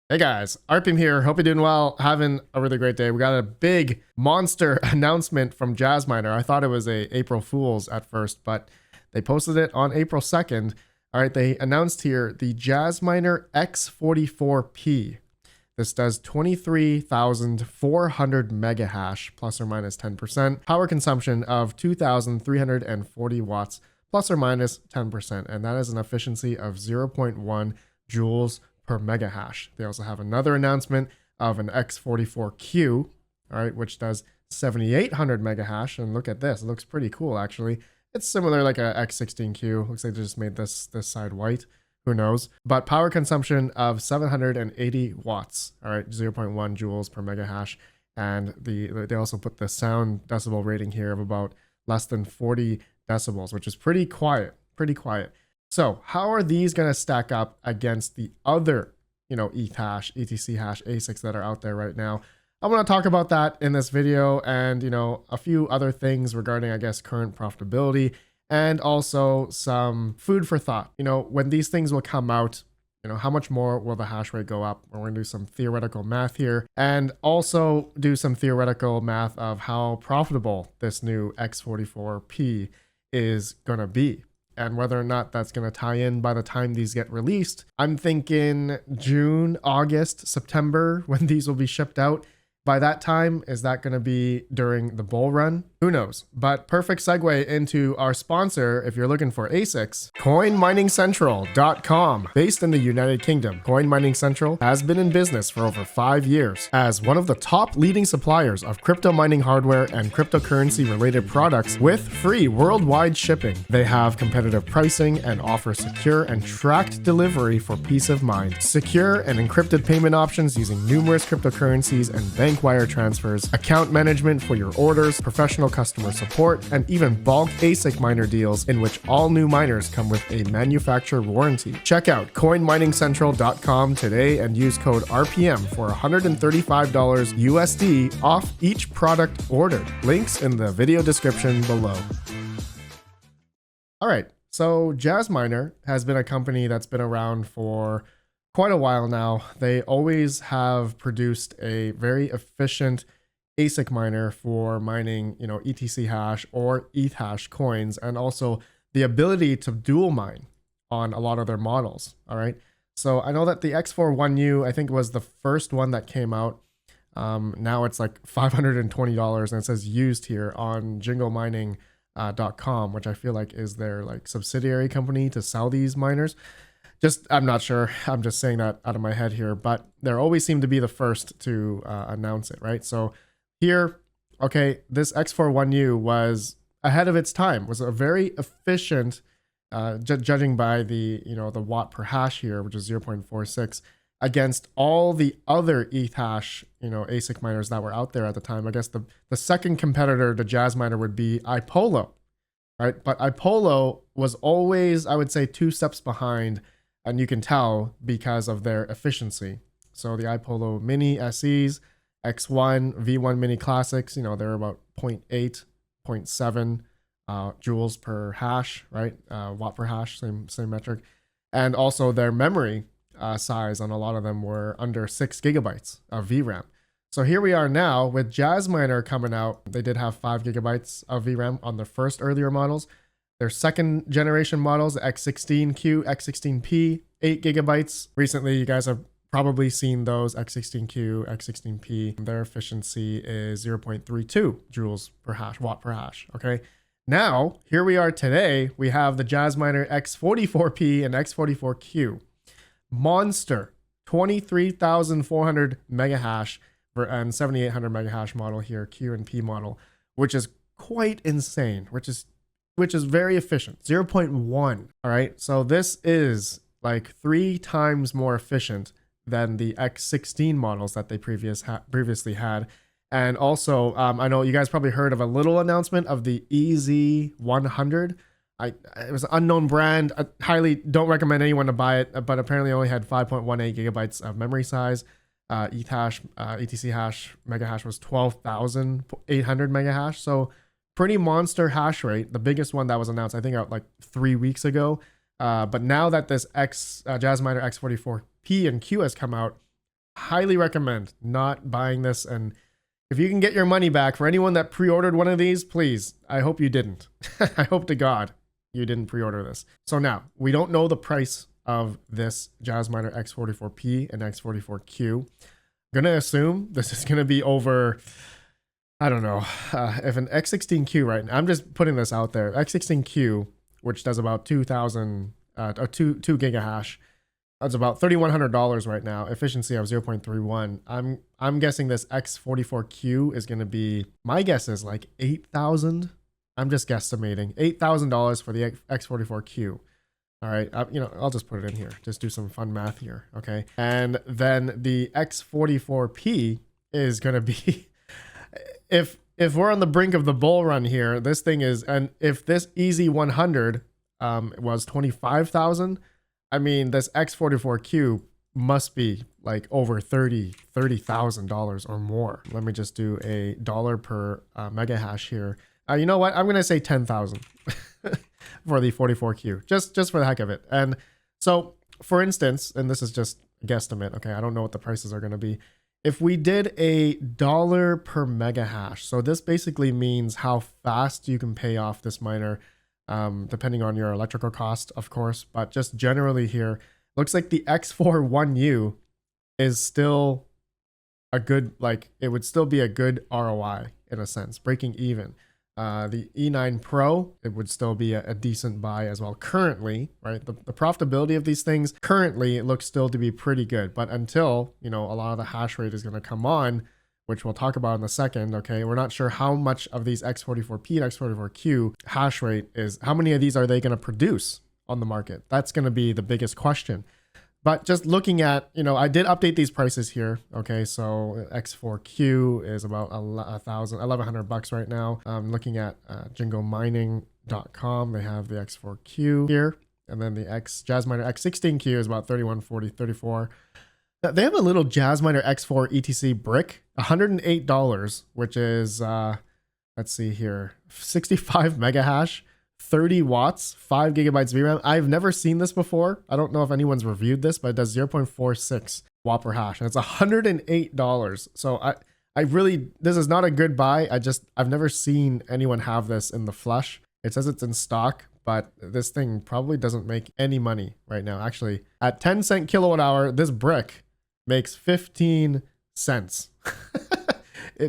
Hey guys, RPM here. Hope you're doing well. Having a really great day. We got a big monster announcement from Jasminer. I thought it was a April Fool's at first, but they posted it on April 2nd. All right, they announced here the Jasminer X44-P. This does 23,400 mega hash plus or minus 10%, power consumption of 2,340 watts plus or minus 10%, and that is an efficiency of 0.1 joules per mega hash. They also have another announcement of an X44-Q, all right, which does 7,800 mega hash. And look at this, it looks pretty cool actually. It's similar like a X16Q. Looks like they just made this side white. Who knows? But power consumption of 780 watts, all right, 0.1 joules per mega hash. And they also put the sound decibel rating here of about less than 40 decibels, which is pretty quiet, So how are these going to stack up against the other, ETH hash, ETC hash ASICs that are out there right now? I want to talk about that in this video and, a few other things regarding, I guess, current profitability and also some food for thought. When these things will come out, how much more will the hash rate go up? We're going to do some theoretical math here and also do some theoretical math of how profitable this new X44P is going to be, and whether or not that's going to tie in by the time these get released. I'm thinking June, August, September when these will be shipped out. By that time, is that going to be during the bull run? Who knows? But perfect segue into our sponsor if you're looking for ASICs, CoinMiningCentral.com. Based in the United Kingdom, Coin Mining Central has been in business for over 5 years as one of the top leading suppliers of crypto mining hardware and cryptocurrency related products with free worldwide shipping. They have competitive pricing and offer secure and tracked delivery for peace of mind. Secure and encrypted payment options using numerous cryptocurrencies and bank wire transfers, account management for your orders, professional customer support, and even bulk ASIC miner deals in which all new miners come with a manufacturer warranty. Check out CoinMiningCentral.com today and use code RPM for $135 USD off each product ordered. Links in the video description below. All right, so Jasminer has been a company that's been around for quite a while now. They always have produced a very efficient ASIC miner for mining, ETC hash or ETH hash coins, and also the ability to dual mine on a lot of their models. All right. So I know that the X41U, I think, was the first one that came out. Now it's like $520 and it says used here on jinglemining.com, which I feel like is their like subsidiary company to sell these miners. I'm not sure. I'm just saying that out of my head here, but they always seem to be the first to announce it, right? So here, okay, this X41U was ahead of its time, was a very efficient, judging by the, the watt per hash here, which is 0.46, against all the other ETH hash, ASIC miners that were out there at the time. I guess the second competitor to Jasminer would be iPolo, right? But iPolo was always, I would say, 2 steps behind, and you can tell because of their efficiency. So the iPolo Mini SEs, X1, V1 Mini Classics, they're about 0.8, 0.7 joules per hash, right? Watt per hash, same metric. And also their memory size on a lot of them were under 6 gigabytes of VRAM. So here we are now with Jasminer coming out. They did have 5 gigabytes of VRAM on their first earlier models. Their second generation models, the X16Q, X16P, 8 gigabytes. Recently, you guys have probably seen those X16Q, X16P. Their efficiency is 0.32 joules per hash, watt per hash, okay? Now, here we are today. We have the Jasminer X44P and X44Q. Monster, 23,400 mega hash and 7,800 mega hash model here, Q and P model, which is quite insane, which is very efficient, 0.1, all right? So this is like 3 times more efficient than the X16 models that they previously had. And also, I know you guys probably heard of a little announcement of the EZ100. It was an unknown brand. I highly don't recommend anyone to buy it, but apparently only had 5.18 gigabytes of memory size. ETH hash, ETC hash, mega hash was 12,800 mega hash. So pretty monster hash rate. The biggest one that was announced, I think, out like 3 weeks ago. But now that this Jasminer X44P and Q has come out, highly recommend not buying this. And if you can get your money back for anyone that pre-ordered one of these, please, I hope you didn't. I hope to God you didn't pre-order this. So now, we don't know the price of this Jasminer X44P and X44Q. I'm gonna assume this is gonna be over, I don't know, if an X16Q right now, I'm just putting this out there, X16Q, which does about 2,000, 2 gigahash, that's about $3,100 right now, efficiency of 0.31. I'm guessing this X44Q is gonna be, my guess is like 8,000. I'm just guesstimating $8,000 for the X44Q. All right, I'll just put it in here. Just do some fun math here, okay? And then the X44P is gonna be, if we're on the brink of the bull run here, this thing is, and if this Easy 100 was 25,000, I mean, this X44Q must be like over $30,000 or more. Let me just do a dollar per mega hash here. You know what? I'm gonna say 10,000 for the 44Q, just for the heck of it. And so, for instance, and this is just a guesstimate, okay? I don't know what the prices are gonna be. If we did a dollar per mega hash, so this basically means how fast you can pay off this miner, depending on your electrical cost, of course. But just generally here, looks like the X41U is still a good, like, it would still be a good ROI in a sense, breaking even. The E9 Pro, it would still be a decent buy as well currently, right? The profitability of these things currently, it looks still to be pretty good. But until, a lot of the hash rate is going to come on, which we'll talk about in a second, okay? We're not sure how much of these X44P and X44Q hash rate is, how many of these are they going to produce on the market? That's going to be the biggest question. But just looking at, I did update these prices here. Okay, so X4Q is about $1,100 right now. Looking at jingomining.com, they have the X4Q here, and then the Jasminer X16Q is about $31.40, $34. They have a little Jasminer X4 ETC brick, $108, which is let's see here, 65 mega hash. 30 watts, 5 gigabytes VRAM. I've never seen this before. I don't know if anyone's reviewed this, but it does 0.46 watt per hash, and it's $108. So I really, this is not a good buy. I've never seen anyone have this in the flesh. It says it's in stock, but this thing probably doesn't make any money right now. Actually, at 10 cent kilowatt hour, this brick makes 15 cents.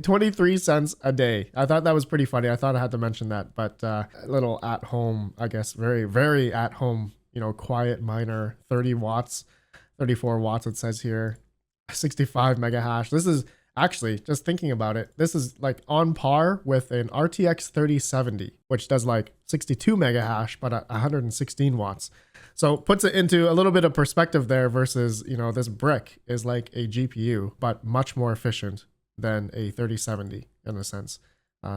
23 cents a day. I thought that was pretty funny. I thought I had to mention that, but a little at home, I guess, very, very at home, quiet miner, 30 watts, 34 watts, it says here, 65 mega hash. This is actually, just thinking about it, this is like on par with an RTX 3070, which does like 62 mega hash, but at 116 watts. So puts it into a little bit of perspective there versus, this brick is like a GPU, but much more efficient than a 3070 in a sense.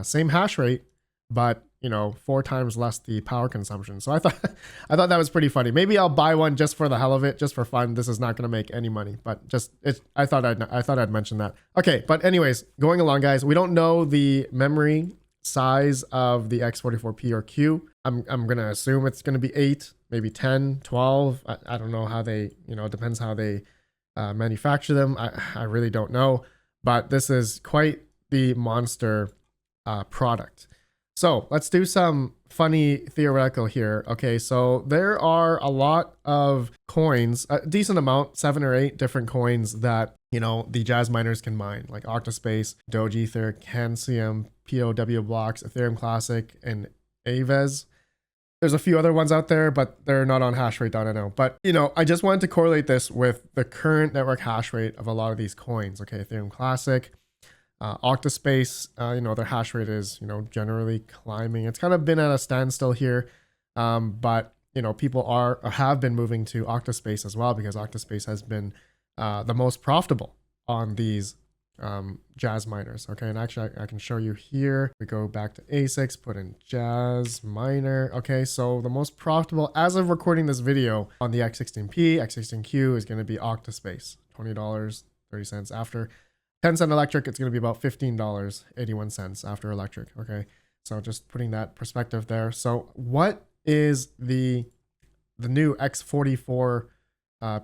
Same hash rate, but 4 times less the power consumption. So I thought that was pretty funny. Maybe I'll buy one just for the hell of it, just for fun. This is not going to make any money, but I thought I'd mention that. Okay, but anyways, going along, guys, we don't know the memory size of the X44P or Q. I'm going to assume it's going to be 8, maybe 10, 12. I don't know how they, it depends how they manufacture them. I really don't know. But this is quite the monster product. So let's do some funny theoretical here. Okay, so there are a lot of coins, a decent amount, 7 or 8 different coins that, the jazz miners can mine, like Octaspace, Doge Ether, Cancium, POW blocks, Ethereum Classic, and Aves. There's a few other ones out there, but they're not on hashrate.no. But, I just wanted to correlate this with the current network hash rate of a lot of these coins. Okay, Ethereum Classic, Octaspace, their hash rate is, generally climbing. It's kind of been at a standstill here, but, people have been moving to Octaspace as well, because Octaspace has been the most profitable on these jazz miners. Okay, and actually I can show you here. We go back to ASICs, put in jazz miner. Okay, so the most profitable as of recording this video on the X16P, X16Q is going to be Octaspace, $20.30 after 10 cent electric. It's going to be about $15.81 after electric. Okay, so just putting that perspective there. So what is the new X44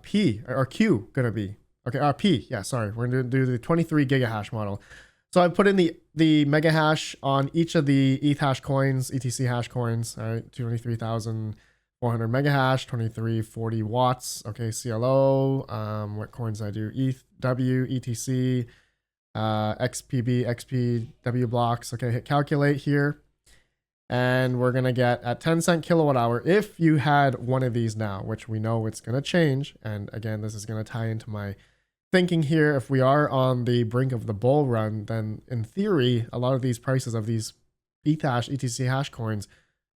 P or Q gonna be? Okay, P. Yeah, sorry. We're going to do the 23 gigahash model. So I put in the mega hash on each of the ETH hash coins, ETC hash coins. All right, 23,400 mega hash, 2340 watts. Okay, CLO. What coins I do? ETH, W, ETC, XPB, XPW blocks. Okay, hit calculate here. And we're going to get at 10 cent kilowatt hour. If you had one of these now, which we know it's going to change. And again, this is going to tie into my thinking here. If we are on the brink of the bull run, then in theory, a lot of these prices of these ETH hash, ETC hash coins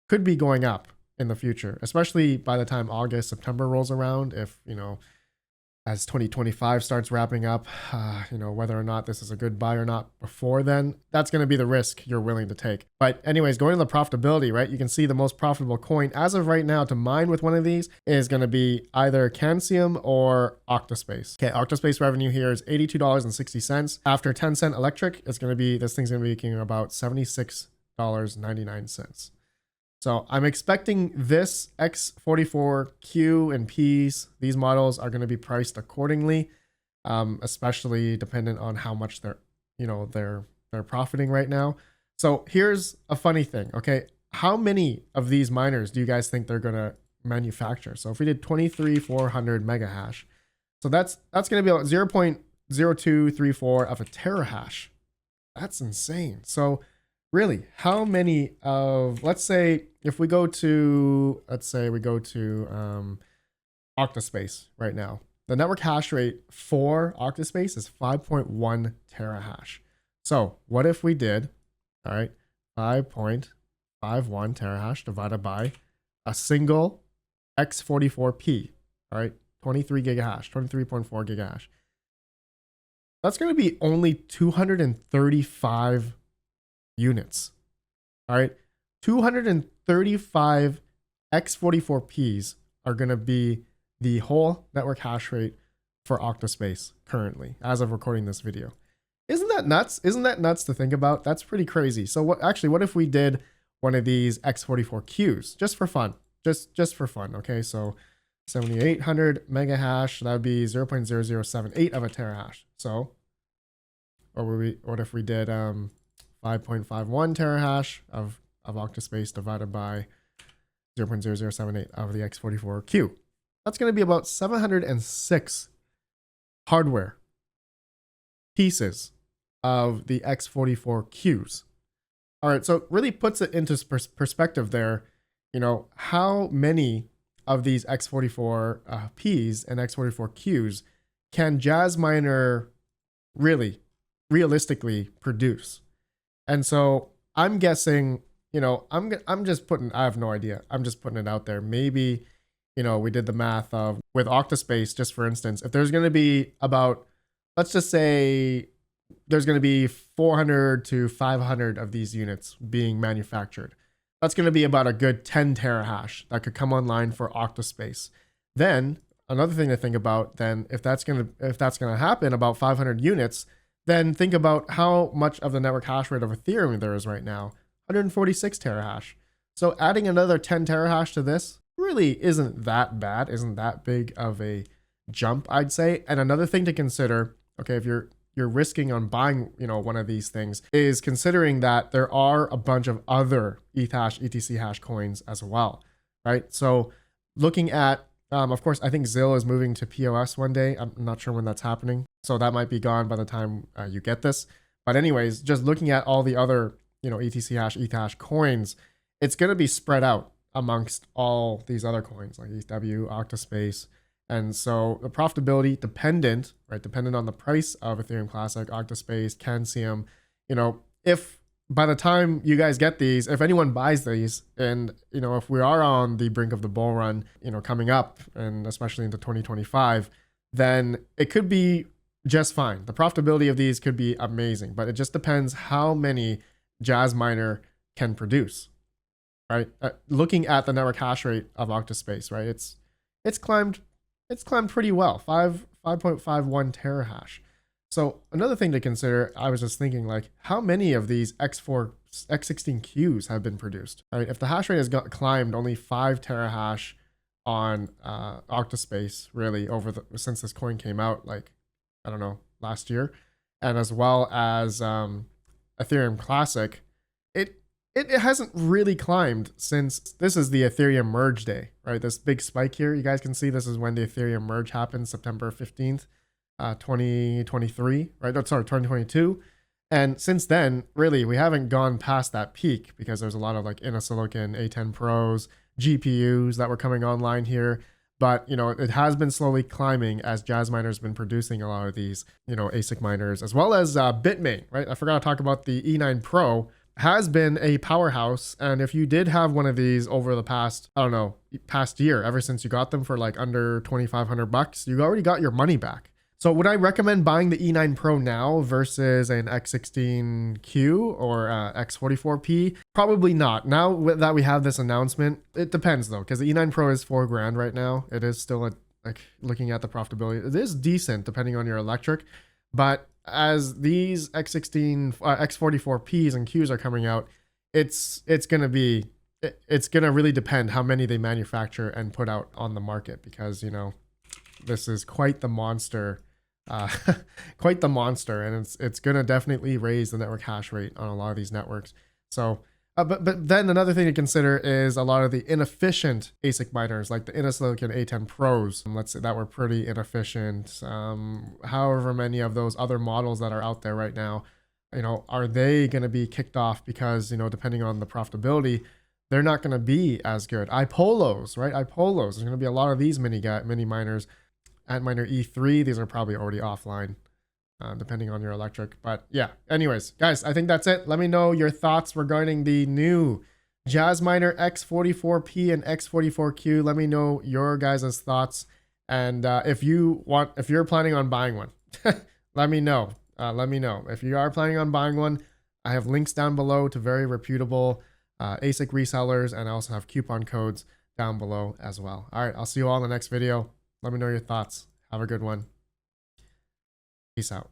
could be going up in the future, especially by the time August, September rolls around. If, you know, as 2025 starts wrapping up, you know, whether or not this is a good buy or not before then, that's going to be the risk you're willing to take. But anyways, going to the profitability, right? You can see the most profitable coin as of right now to mine with one of these is going to be either Cancium or Octaspace. Okay, Octaspace revenue here is $82.60. After 10 cent electric, it's going to be, this thing's going to be making about $76.99. So I'm expecting this X44-Q and Ps, these models are going to be priced accordingly, especially dependent on how much they're, you know, they're profiting right now. So here's a funny thing. Okay, how many of these miners do you guys think they're going to manufacture? So if we did 23,400 mega hash, so that's going to be about 0.0234 of a terahash. That's insane. So really, how many of, let's say, if we go to, Octaspace right now, the network hash rate for Octaspace is 5.1 terahash. So what if we did, all right, 5.51 terahash divided by a single X44-P, all right, 23 gigahash, 23.4 gigahash. That's going to be only 235 units. All right, 235 X44Ps are going to be the whole network hash rate for Octaspace currently, as of recording this video. Isn't that nuts? Isn't that nuts to think about? That's pretty crazy. So what if we did one of these X44Qs just for fun? Just for fun. Okay, so 7,800 mega hash, that would be 0.0078 of a terahash. So, what if we did 5.51 terahash of Octaspace divided by 0.0078 of the X44Q. That's going to be about 706 hardware pieces of the X44Qs. All right, so it really puts it into perspective there, you know, how many of these X44Ps and X44Qs can Jasminer realistically produce? And so I'm guessing, you know, I'm just putting, I have no idea. I'm just putting it out there. Maybe, you know, we did the math of with Octaspace, just for instance, if there's going to be about, let's just say there's going to be 400 to 500 of these units being manufactured. That's going to be about a good 10 terahash that could come online for Octaspace. Then another thing to think about, then if that's going to happen, about 500 units, then think about how much of the network hash rate of Ethereum there is right now, 146 terahash. So adding another 10 terahash to this really isn't that bad, isn't that big of a jump, I'd say. And another thing to consider, okay, if you're risking on buying, you know, one of these things, is considering that there are a bunch of other ETH hash, ETC hash coins as well, right? So looking at, of course, I think ZIL is moving to POS one day. I'm not sure when that's happening. So that might be gone by the time you get this. But anyways, just looking at all the other, you know, ETC hash, ETH hash coins, it's going to be spread out amongst all these other coins like ETHW, Octaspace. And so the profitability dependent on the price of Ethereum Classic, Octaspace, Cancium, you know, if by the time you guys get these, if anyone buys these, and, you know, if we are on the brink of the bull run, you know, coming up, and especially into 2025, then it could be just fine. The profitability of these could be amazing, but it just depends how many Jasminer can produce, right? Looking at the network hash rate of Octaspace, right? It's climbed pretty well, 5.51 terahash. So another thing to consider, I was just thinking, like, how many of these X16Qs have been produced? Right? If the hash rate has climbed only 5 terahash on Octaspace, really, since this coin came out, like, I don't know, last year, and as well as Ethereum Classic, it hasn't really climbed since this is the Ethereum merge day, right? This big spike here, you guys can see this is when the Ethereum merge happened, September 15th, 2023, right? No, sorry, 2022. And since then, really, we haven't gone past that peak because there's a lot of like Silicon A10 Pros, GPUs that were coming online here. But, it has been slowly climbing as Jasminer's been producing a lot of these, ASIC miners, as well as Bitmain, right? I forgot to talk about the E9 Pro has been a powerhouse. And if you did have one of these over the past, I don't know, past year, ever since you got them for like under 2,500 bucks, you already got your money back. So would I recommend buying the E9 Pro now versus an X16Q or X44-P? Probably not. Now that we have this announcement, it depends though, because the E9 Pro is $4,000 right now. It is still like looking at the profitability, it is decent depending on your electric, but as these X44Ps and Qs are coming out, it's gonna really depend how many they manufacture and put out on the market, because this is quite the monster, quite the monster, and it's gonna definitely raise the network hash rate on a lot of these networks. So but then another thing to consider is a lot of the inefficient ASIC miners, like the Silicon A10 Pros, let's say, that were pretty inefficient. However many of those other models that are out there right now, are they going to be kicked off because, depending on the profitability, they're not going to be as good. iPolos, right? iPolos, there's going to be a lot of these mini miners. Antminer E3, these are probably already offline. Depending on your electric. But yeah, anyways, guys, I think that's it. Let me know your thoughts regarding the new Jasminer X44P and X44Q. Let me know your guys' thoughts. And if you're planning on buying one, let me know. Let me know. If you are planning on buying one, I have links down below to very reputable ASIC resellers, and I also have coupon codes down below as well. All right, I'll see you all in the next video. Let me know your thoughts. Have a good one. Peace out.